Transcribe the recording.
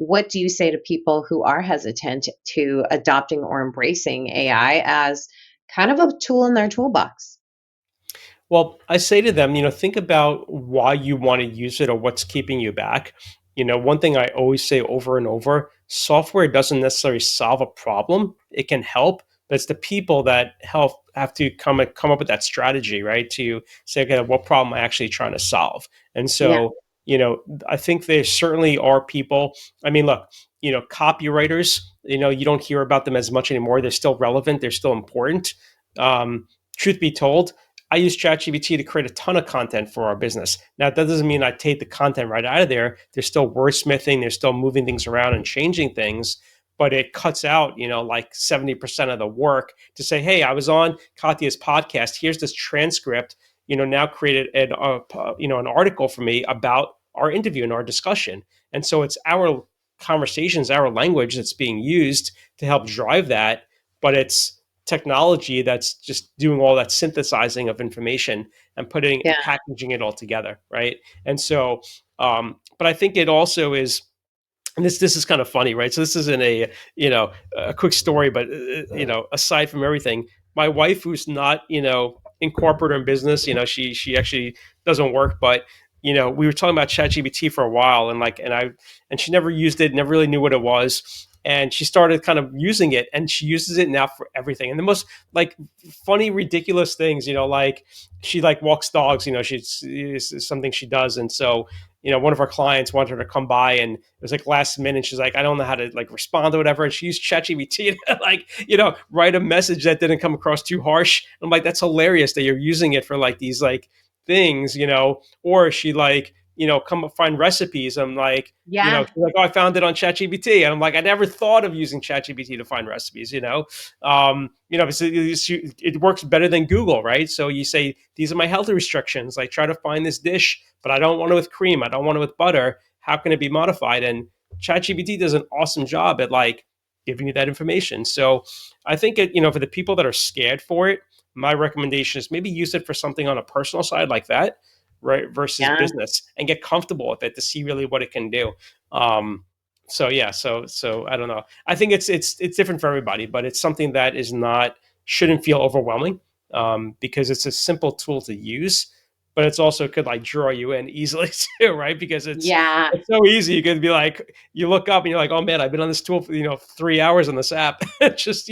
what do you say to people who are hesitant to adopting or embracing AI as kind of a tool in their toolbox? Well, I say to them, think about why you want to use it or what's keeping you back. One thing I always say over and over, software doesn't necessarily solve a problem. It can help, but it's the people that help have to come up with that strategy, right? To say, okay, what problem am I actually trying to solve? And Yeah, so, I think there certainly are people. I mean, look, copywriters, you don't hear about them as much anymore. They're still relevant, they're still important. Truth be told, I use ChatGPT to create a ton of content for our business. Now, that doesn't mean I take the content right out of there. They're still wordsmithing, they're still moving things around and changing things, but it cuts out, like 70% of the work to say, hey, I was on Katya's podcast. Here's this transcript, now created an article for me about our interview and our discussion. And so it's our conversations, our language that's being used to help drive that, but it's technology that's just doing all that synthesizing of information and putting yeah, and packaging it all together, right? And so, but I think it also is, and this is kind of funny, right? So this isn't a quick story, but aside from everything, my wife, who's not in corporate or in business, she actually doesn't work, but we were talking about ChatGPT for a while, and she never used it, never really knew what it was. And she started kind of using it, and she uses it now for everything. And the most like funny, ridiculous things, like she like walks dogs, she's it's something she does. And so, one of our clients wanted her to come by, and it was like last minute. She's like, I don't know how to like respond or whatever. And she used ChatGPT to like, write a message that didn't come across too harsh. I'm like, that's hilarious that you're using it for like these like things, or she like, come up find recipes. I'm like, yeah, she's like, oh, I found it on ChatGPT. And I'm like, I never thought of using ChatGPT to find recipes, it works better than Google, right? So you say, these are my health restrictions. Like, try to find this dish, but I don't want it with cream. I don't want it with butter. How can it be modified? And ChatGPT does an awesome job at like giving you that information. So I think for the people that are scared for it, my recommendation is maybe use it for something on a personal side like that, right? Versus yeah. business, and get comfortable with it to see really what it can do. So yeah, so I don't know. I think it's different for everybody, but it's something that is not shouldn't feel overwhelming, because it's a simple tool to use, but it's also could like draw you in easily too, right? Because Yeah. it's so easy. You could be like, you look up and you're like, oh man, I've been on this tool for 3 hours on this app, just